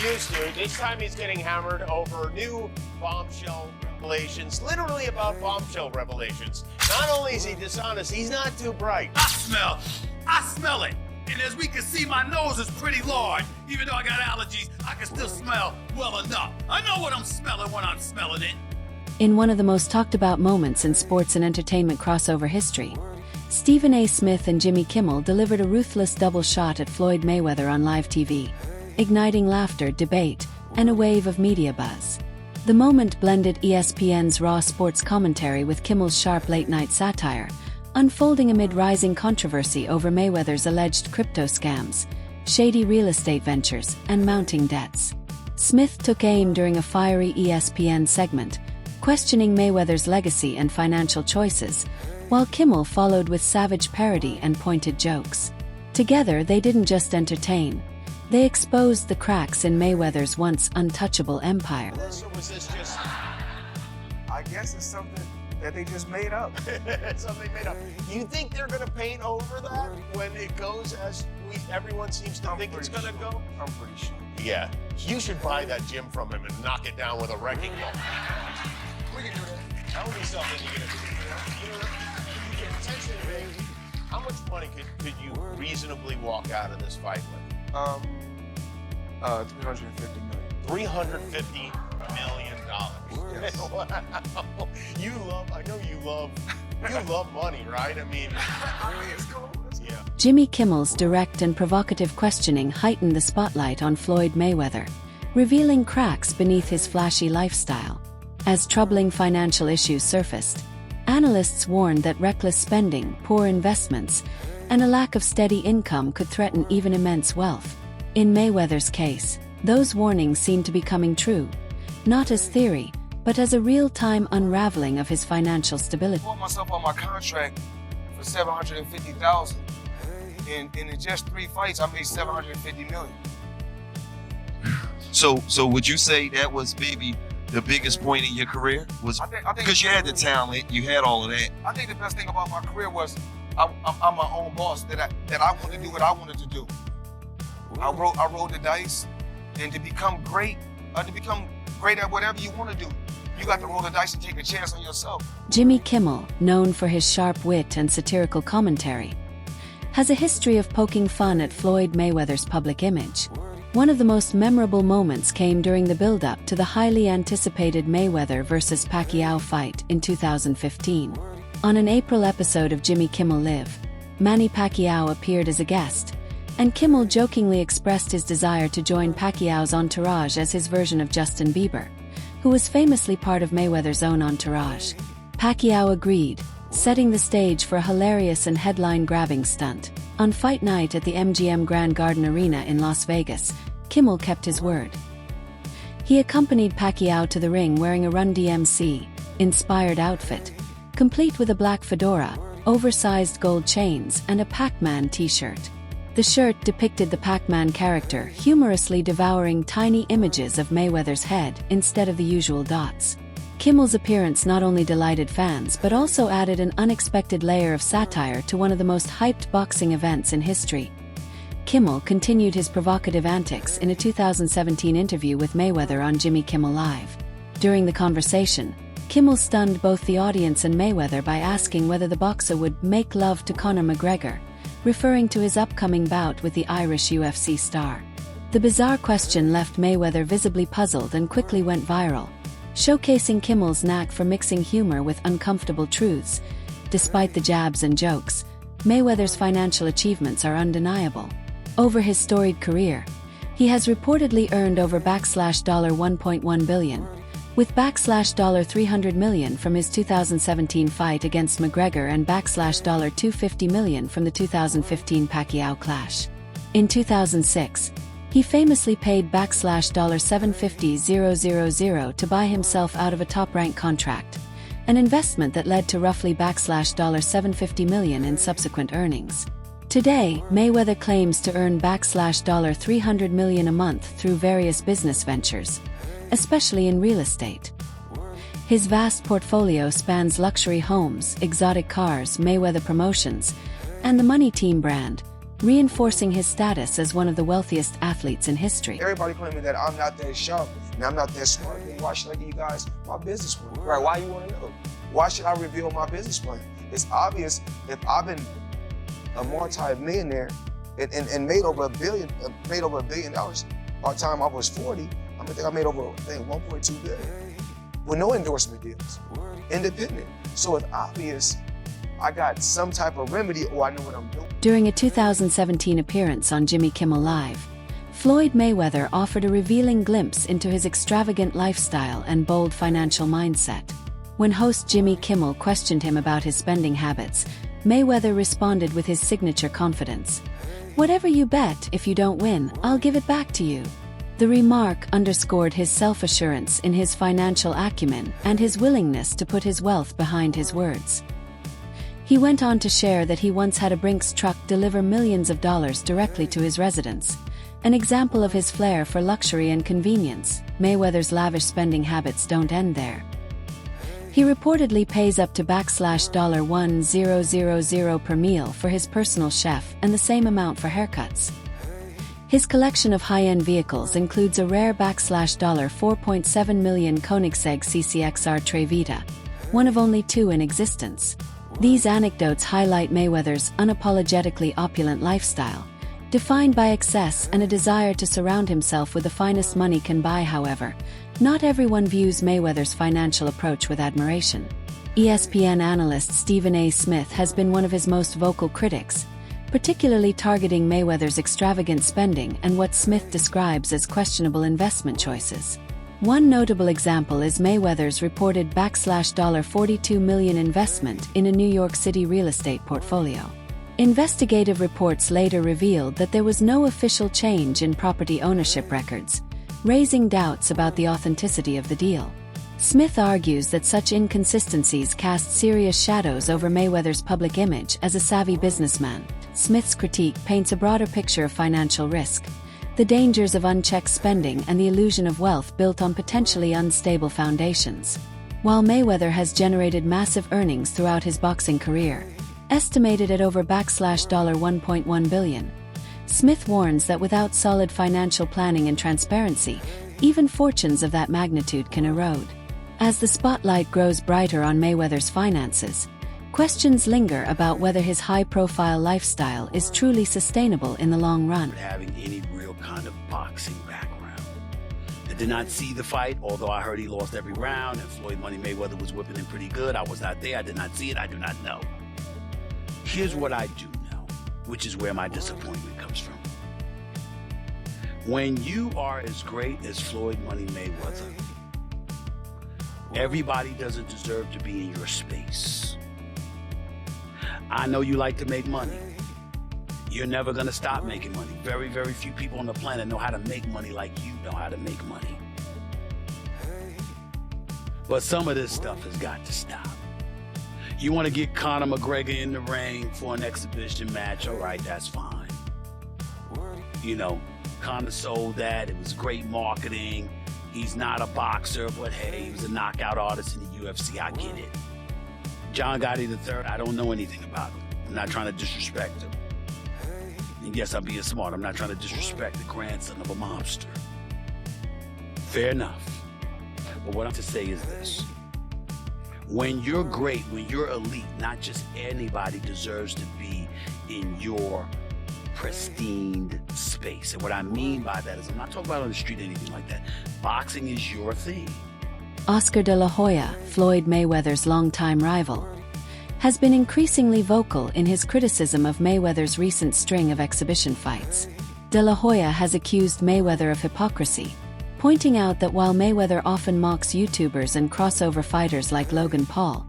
used to. This time he's getting hammered over new bombshell revelations, literally about bombshell revelations. Not only is he dishonest, he's not too bright. I smell it. And as we can see, my nose is pretty large. Even though I got allergies, I can still smell well enough. I know what I'm smelling when I'm smelling it. In one of the most talked about moments in sports and entertainment crossover history, Stephen A. Smith and Jimmy Kimmel delivered a ruthless double shot at Floyd Mayweather on live TV, igniting laughter, debate, and a wave of media buzz. The moment blended ESPN's raw sports commentary with Kimmel's sharp late-night satire, unfolding amid rising controversy over Mayweather's alleged crypto scams, shady real estate ventures, and mounting debts. Smith took aim during a fiery ESPN segment, questioning Mayweather's legacy and financial choices, while Kimmel followed with savage parody and pointed jokes. Together, they didn't just entertain, they exposed the cracks in Mayweather's once untouchable empire. So was this just... I guess it's something that they just made up. Something made up. You think they're going to paint over that when it goes as everyone seems to think it's going to go? I'm pretty sure. Yeah. You should buy that gym from him and knock it down with a wrecking ball. We can do that. That would be something you can do. You get attention to me. How much money could you reasonably walk out of this fight with? 350 million. $350 million. Yes. Wow. I know you love money, right? I mean, Let's go. yeah. Jimmy Kimmel's direct and provocative questioning heightened the spotlight on Floyd Mayweather, revealing cracks beneath his flashy lifestyle. As troubling financial issues surfaced, analysts warned that reckless spending, poor investments, and a lack of steady income could threaten even immense wealth. In Mayweather's case, those warnings seemed to be coming true, not as theory, but as a real-time unraveling of his financial stability. I bought myself on my contract for $750,000, and in just 3 fights, I made $750 million. So would you say that was maybe the biggest point in your career? Was I think because you had the talent, you had all of that. I think the best thing about my career was I'm my own boss. That I wanted to do what I wanted to do. I rolled the dice, and to become great at whatever you want to do, you got to roll the dice and take a chance on yourself. Jimmy Kimmel, known for his sharp wit and satirical commentary, has a history of poking fun at Floyd Mayweather's public image. One of the most memorable moments came during the build-up to the highly anticipated Mayweather vs. Pacquiao fight in 2015. On an April episode of Jimmy Kimmel Live, Manny Pacquiao appeared as a guest, and Kimmel jokingly expressed his desire to join Pacquiao's entourage as his version of Justin Bieber, who was famously part of Mayweather's own entourage. Pacquiao agreed, setting the stage for a hilarious and headline-grabbing stunt. On fight night at the MGM Grand Garden Arena in Las Vegas, Kimmel kept his word. He accompanied Pacquiao to the ring wearing a Run DMC-inspired outfit, complete with a black fedora, oversized gold chains, and a Pac-Man t-shirt. The shirt depicted the Pac-Man character humorously devouring tiny images of Mayweather's head instead of the usual dots. Kimmel's appearance not only delighted fans but also added an unexpected layer of satire to one of the most hyped boxing events in history. Kimmel continued his provocative antics in a 2017 interview with Mayweather on Jimmy Kimmel Live. During the conversation, Kimmel stunned both the audience and Mayweather by asking whether the boxer would make love to Conor McGregor, referring to his upcoming bout with the Irish UFC star. The bizarre question left Mayweather visibly puzzled and quickly went viral, showcasing Kimmel's knack for mixing humor with uncomfortable truths. Despite the jabs and jokes, Mayweather's financial achievements are undeniable. Over his storied career, he has reportedly earned over $1.1 billion, with $300 million from his 2017 fight against McGregor and $250 million from the 2015 Pacquiao clash. In 2006, he famously paid $750,000 to buy himself out of a top-ranked contract, an investment that led to roughly $750 million in subsequent earnings. Today, Mayweather claims to earn $300 million a month through various business ventures, especially in real estate. His vast portfolio spans luxury homes, exotic cars, Mayweather Promotions, and the Money Team brand, reinforcing his status as one of the wealthiest athletes in history. Everybody claiming that I'm not that sharp and I'm not that smart. Then why should I give you guys my business plan? Right? Why you want to know? Why should I reveal my business plan? It's obvious if I've been a multi-millionaire and made over $1 billion by the time I was 40. I think I made over $1.2 billion with no endorsement deals, independent. So it's obvious I got some type of remedy, or I know what I'm doing. During a 2017 appearance on Jimmy Kimmel Live, Floyd Mayweather offered a revealing glimpse into his extravagant lifestyle and bold financial mindset. When host Jimmy Kimmel questioned him about his spending habits, Mayweather responded with his signature confidence. "Whatever you bet, if you don't win, I'll give it back to you." The remark underscored his self-assurance in his financial acumen and his willingness to put his wealth behind his words. He went on to share that he once had a Brinks truck deliver millions of dollars directly to his residence, an example of his flair for luxury and convenience. Mayweather's lavish spending habits don't end there. He reportedly pays up to $1,000 per meal for his personal chef and the same amount for haircuts. His collection of high-end vehicles includes a rare $4.7 million Koenigsegg CCXR Trevita, one of only two in existence. These anecdotes highlight Mayweather's unapologetically opulent lifestyle, defined by excess and a desire to surround himself with the finest money can buy. However, not everyone views Mayweather's financial approach with admiration. ESPN analyst Stephen A.Smith has been one of his most vocal critics, particularly targeting Mayweather's extravagant spending and what Smith describes as questionable investment choices. One notable example is Mayweather's reported $42 million investment in a New York City real estate portfolio. Investigative reports later revealed that there was no official change in property ownership records, raising doubts about the authenticity of the deal. Smith argues that such inconsistencies cast serious shadows over Mayweather's public image as a savvy businessman. Smith's critique paints a broader picture of financial risk, the dangers of unchecked spending and the illusion of wealth built on potentially unstable foundations. While Mayweather has generated massive earnings throughout his boxing career, estimated at over $1.1 billion, Smith warns that without solid financial planning and transparency, even fortunes of that magnitude can erode. As the spotlight grows brighter on Mayweather's finances, questions linger about whether his high-profile lifestyle is truly sustainable in the long run. Having any real kind of boxing background. I did not see the fight, although I heard he lost every round and Floyd Money Mayweather was whipping him pretty good. I was not there. I did not see it. I do not know. Here's what I do know, which is where my disappointment comes from. When you are as great as Floyd Money Mayweather, everybody doesn't deserve to be in your space. I know you like to make money. You're never going to stop making money. Very, very few people on the planet know how to make money like you know how to make money. But some of this stuff has got to stop. You want to get Conor McGregor in the ring for an exhibition match, all right, that's fine. You know, Conor sold that. It was great marketing. He's not a boxer, but hey, he was a knockout artist in the UFC. I get it. John Gotti III, I don't know anything about him. I'm not trying to disrespect him. And yes, I'm being smart. I'm not trying to disrespect the grandson of a mobster. Fair enough. But what I'm to say is this. When you're great, when you're elite, not just anybody deserves to be in your pristine space. And what I mean by that is I'm not talking about on the street or anything like that. Boxing is your thing. Oscar de la Hoya, Floyd Mayweather's longtime rival, has been increasingly vocal in his criticism of Mayweather's recent string of exhibition fights. De la Hoya has accused Mayweather of hypocrisy, pointing out that while Mayweather often mocks YouTubers and crossover fighters like Logan Paul,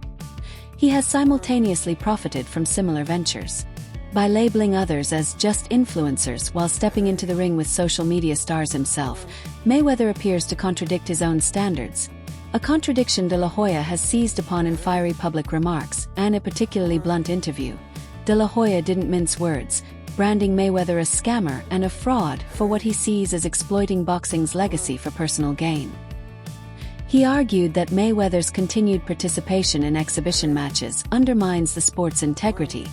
he has simultaneously profited from similar ventures. By labeling others as just influencers while stepping into the ring with social media stars himself, Mayweather appears to contradict his own standards, a contradiction de la Hoya has seized upon in fiery public remarks and a particularly blunt interview. De la Hoya didn't mince words, branding Mayweather a scammer and a fraud for what he sees as exploiting boxing's legacy for personal gain. He argued that Mayweather's continued participation in exhibition matches undermines the sport's integrity,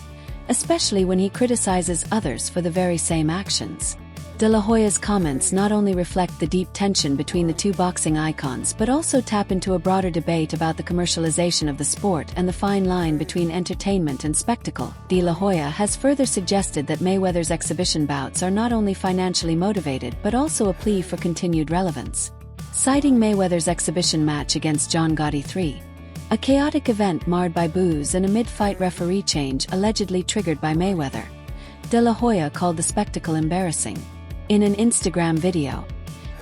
especially when he criticizes others for the very same actions. De La Hoya's comments not only reflect the deep tension between the two boxing icons but also tap into a broader debate about the commercialization of the sport and the fine line between entertainment and spectacle. De La Hoya has further suggested that Mayweather's exhibition bouts are not only financially motivated but also a plea for continued relevance. Citing Mayweather's exhibition match against John Gotti III, a chaotic event marred by boos and a mid-fight referee change allegedly triggered by Mayweather, De La Hoya called the spectacle embarrassing. In an Instagram video,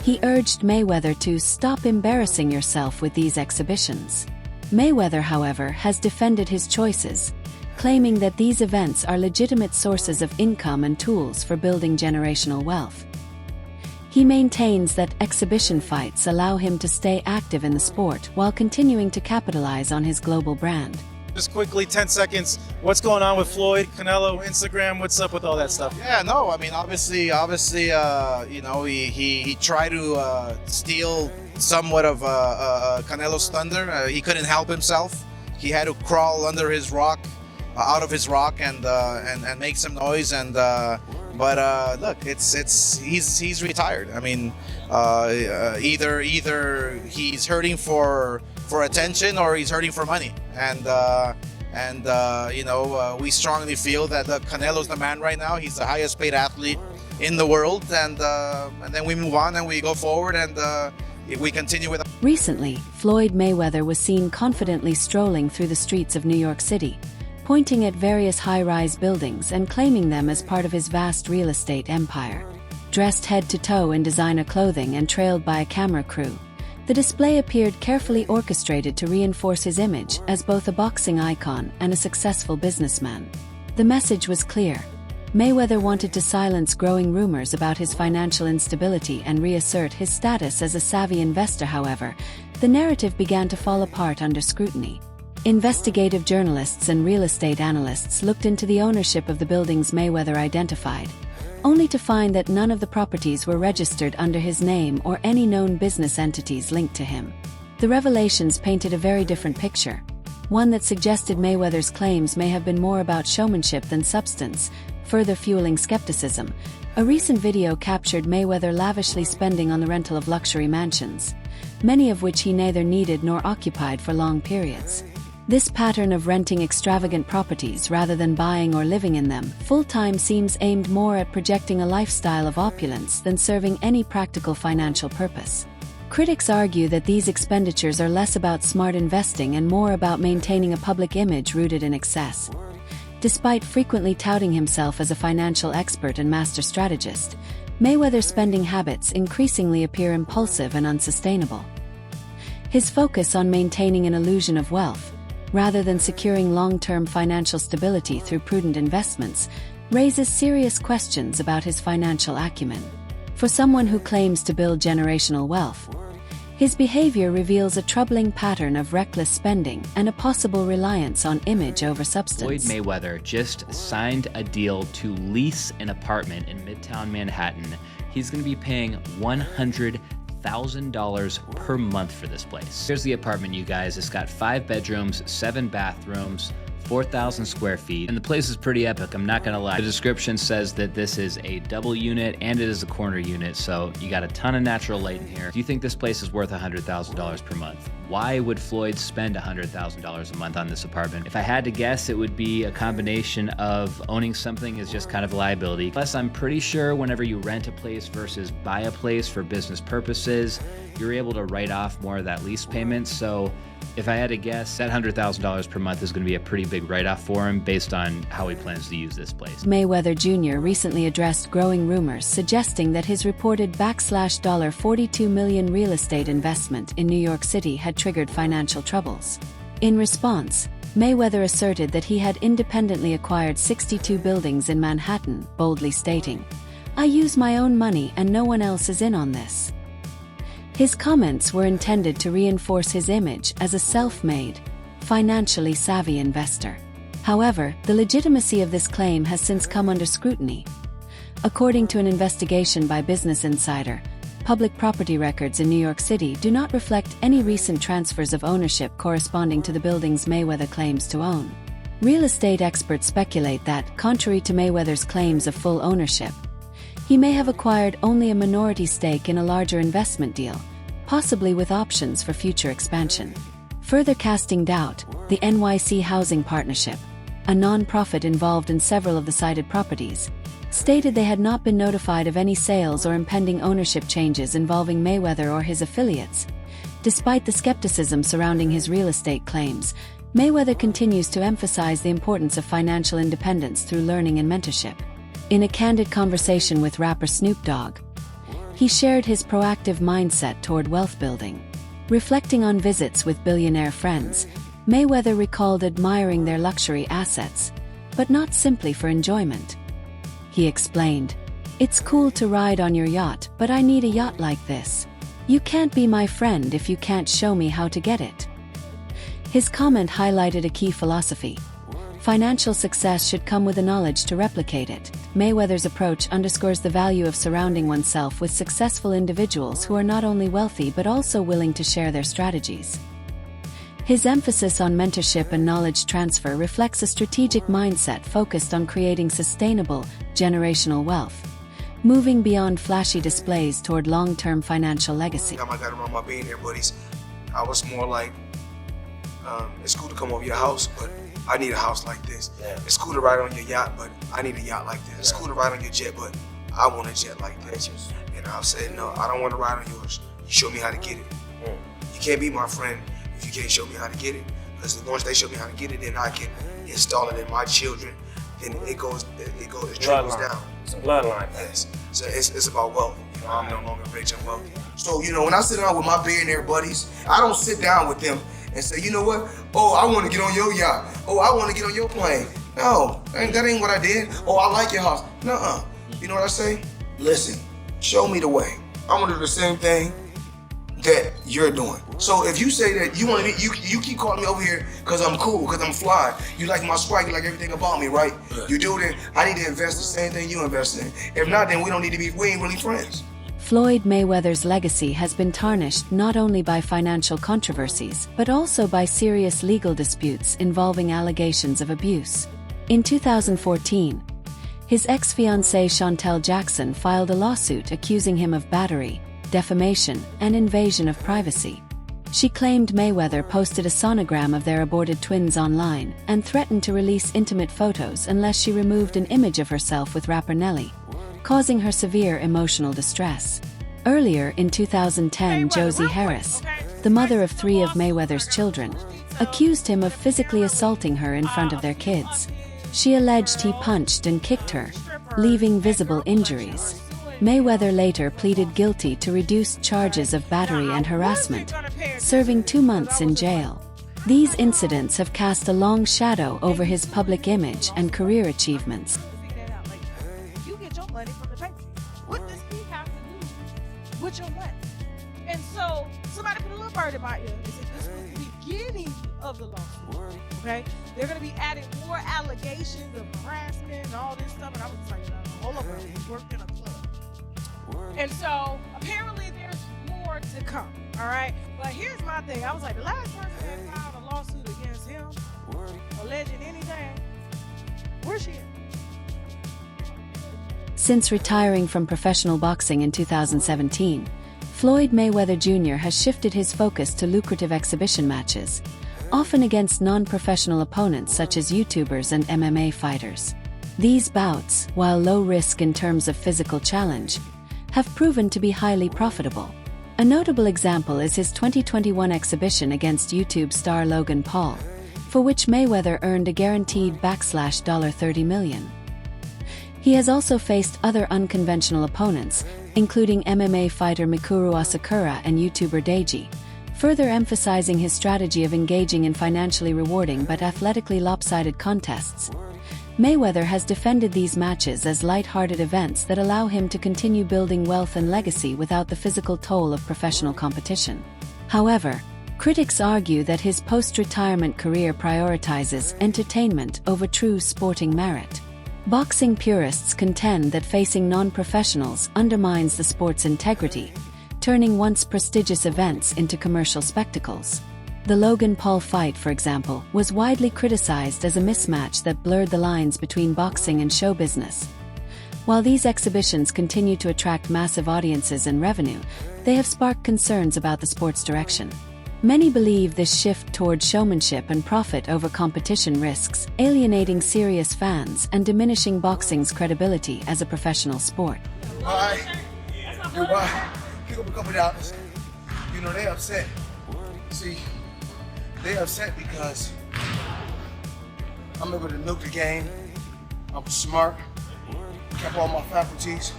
he urged Mayweather to stop embarrassing yourself with these exhibitions. Mayweather, however, has defended his choices, claiming that these events are legitimate sources of income and tools for building generational wealth. He maintains that exhibition fights allow him to stay active in the sport while continuing to capitalize on his global brand. Just quickly, 10 seconds, what's going on with Floyd, Canelo, Instagram, what's up with all that stuff? Yeah, no, I mean, obviously, you know, he tried to steal somewhat of Canelo's thunder. He couldn't help himself. He had to crawl under his rock, out of his rock, and make some noise. But look, he's retired. I mean, either he's hurting for attention or he's hurting for money, and you know, we strongly feel that Canelo's the man right now. He's the highest paid athlete in the world, and then we move on and we go forward and we continue with. Recently, Floyd Mayweather was seen confidently strolling through the streets of New York City, pointing at various high-rise buildings and claiming them as part of his vast real estate empire. Dressed head to toe in designer clothing and trailed by a camera crew, the display appeared carefully orchestrated to reinforce his image as both a boxing icon and a successful businessman. The message was clear. Mayweather wanted to silence growing rumors about his financial instability and reassert his status as a savvy investor. However, the narrative began to fall apart under scrutiny. Investigative journalists and real estate analysts looked into the ownership of the buildings Mayweather identified, only to find that none of the properties were registered under his name or any known business entities linked to him. The revelations painted a very different picture, one that suggested Mayweather's claims may have been more about showmanship than substance, further fueling skepticism. A recent video captured Mayweather lavishly spending on the rental of luxury mansions, many of which he neither needed nor occupied for long periods. This pattern of renting extravagant properties rather than buying or living in them full-time seems aimed more at projecting a lifestyle of opulence than serving any practical financial purpose. Critics argue that these expenditures are less about smart investing and more about maintaining a public image rooted in excess. Despite frequently touting himself as a financial expert and master strategist, Mayweather's spending habits increasingly appear impulsive and unsustainable. His focus on maintaining an illusion of wealth, rather than securing long-term financial stability through prudent investments, raises serious questions about his financial acumen. For someone who claims to build generational wealth, his behavior reveals a troubling pattern of reckless spending and a possible reliance on image over substance. Floyd Mayweather just signed a deal to lease an apartment in Midtown Manhattan. He's going to be paying $100,000 per month for this place. Here's the apartment, you guys. It's got 5 bedrooms, 7 bathrooms, 4,000 square feet, and the place is pretty epic, I'm not gonna lie. The description says that this is a double unit and it is a corner unit, so you got a ton of natural light in here. Do you think this place is worth $100,000 per month? Why would Floyd spend $100,000 a month on this apartment? If I had to guess, it would be a combination of owning something is just kind of a liability. Plus, I'm pretty sure whenever you rent a place versus buy a place for business purposes, you're able to write off more of that lease payment. So if I had to guess, that $100,000 per month is going to be a pretty big write-off for him based on how he plans to use this place. Mayweather Jr. recently addressed growing rumors suggesting that his reported $42 million real estate investment in New York City had triggered financial troubles. In response, Mayweather asserted that he had independently acquired 62 buildings in Manhattan, boldly stating, "I use my own money and no one else is in on this." His comments were intended to reinforce his image as a self-made, financially savvy investor. However, the legitimacy of this claim has since come under scrutiny. According to an investigation by Business Insider, public property records in New York City do not reflect any recent transfers of ownership corresponding to the buildings Mayweather claims to own. Real estate experts speculate that, contrary to Mayweather's claims of full ownership, he may have acquired only a minority stake in a larger investment deal, possibly with options for future expansion. Further casting doubt, the NYC Housing Partnership, a non-profit involved in several of the cited properties, stated they had not been notified of any sales or impending ownership changes involving Mayweather or his affiliates. Despite the skepticism surrounding his real estate claims, Mayweather continues to emphasize the importance of financial independence through learning and mentorship. In a candid conversation with rapper Snoop Dogg, he shared his proactive mindset toward wealth building. Reflecting on visits with billionaire friends, Mayweather recalled admiring their luxury assets, but not simply for enjoyment. He explained, "It's cool to ride on your yacht, but I need a yacht like this. You can't be my friend if you can't show me how to get it." His comment highlighted a key philosophy. Financial success should come with the knowledge to replicate it. Mayweather's approach underscores the value of surrounding oneself with successful individuals who are not only wealthy but also willing to share their strategies. His emphasis on mentorship and knowledge transfer reflects a strategic mindset focused on creating sustainable, generational wealth, moving beyond flashy displays toward long-term financial legacy. I got around my billionaire buddies, I was more like, it's cool to come over your house, but I need a house like this. Yeah. It's cool to ride on your yacht, but I need a yacht like this. It's cool to ride on your jet, but I want a jet like this. And I've said, no, I don't want to ride on yours. You show me how to get it. You can't be my friend if you can't show me how to get it. Because once they show me how to get it, then I can install it in my children. Then it trickles down. It's a bloodline. Yes. So it's about wealth. You know, I'm no longer rich, I'm wealthy. So, you know, when I sit down with my billionaire buddies, I don't sit down with them and say, you know what? Oh, I want to get on your yacht. Oh, I want to get on your plane. No, that ain't what I did. Oh, I like your house. Nuh-uh. You know what I say? Listen, show me the way. I'm gonna do the same thing that you're doing. So if you say that you want to, you keep calling me over here because I'm cool, because I'm fly. You like my swag, you like everything about me, right? Yeah. You do it. I need to invest the same thing you invest in. If not, then we don't need to be. We ain't really friends. Floyd Mayweather's legacy has been tarnished not only by financial controversies, but also by serious legal disputes involving allegations of abuse. In 2014, his ex-fiancée Chantel Jackson filed a lawsuit accusing him of battery, defamation, and invasion of privacy. She claimed Mayweather posted a sonogram of their aborted twins online and threatened to release intimate photos unless she removed an image of herself with rapper Nelly, causing her severe emotional distress. Earlier in 2010, Josie Harris, the mother of 3 of Mayweather's children, accused him of physically assaulting her in front of their kids. She alleged he punched and kicked her, leaving visible injuries. Mayweather later pleaded guilty to reduced charges of battery and harassment, serving 2 months in jail. These incidents have cast a long shadow over his public image and career achievements. You get your money from the paper. What does he have to do with your money? And so somebody put a little bird in my ear and said this was the beginning of the lawsuit. Okay? They're going to be adding more allegations of harassment and all this stuff. And I was like, hold up, we worked in a club. And so apparently there's more to come. All right? But here's my thing. I was like, the last person that filed a lawsuit against him, alleging anything, where's she at? Since retiring from professional boxing in 2017, Floyd Mayweather Jr. has shifted his focus to lucrative exhibition matches, often against non-professional opponents such as YouTubers and MMA fighters. These bouts, while low risk in terms of physical challenge, have proven to be highly profitable. A notable example is his 2021 exhibition against YouTube star Logan Paul, for which Mayweather earned a guaranteed $30 million. He has also faced other unconventional opponents, including MMA fighter Mikuru Asakura and YouTuber Deji, further emphasizing his strategy of engaging in financially rewarding but athletically lopsided contests. Mayweather has defended these matches as light-hearted events that allow him to continue building wealth and legacy without the physical toll of professional competition. However, critics argue that his post-retirement career prioritizes entertainment over true sporting merit. Boxing purists contend that facing non-professionals undermines the sport's integrity, turning once prestigious events into commercial spectacles. The Logan Paul fight, for example, was widely criticized as a mismatch that blurred the lines between boxing and show business. While these exhibitions continue to attract massive audiences and revenue, they have sparked concerns about the sport's direction. Many believe this shift toward showmanship and profit over competition risks alienating serious fans and diminishing boxing's credibility as a professional sport. Why? Pick up a couple dollars. You know, they upset. See, they upset because I'm able to milk the game. I'm smart. Kept all my faculties.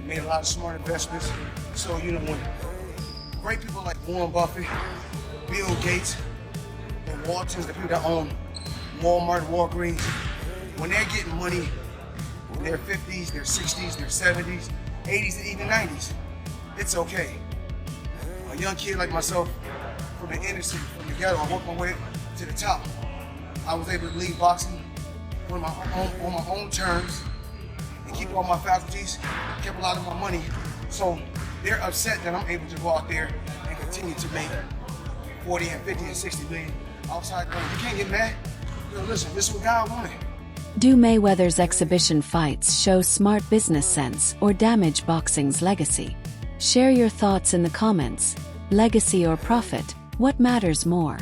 Made a lot of smart investments. So, you know, when great people like Warren Buffett, Bill Gates, and Waltons, the people that own Walmart, Walgreens, when they're getting money in their 50s, their 60s, their 70s, 80s, and even 90s, it's okay. A young kid like myself, from the inner city, from the ghetto, I worked my way to the top. I was able to leave boxing on my own terms and keep all my faculties, kept a lot of my money. So they're upset that I'm able to go out there and continue to make 40 and 50 and 60 million outside. You can't get mad. Yo, listen, this is what God wanted. Do Mayweather's exhibition fights show smart business sense or damage boxing's legacy? Share your thoughts in the comments. Legacy or profit, what matters more?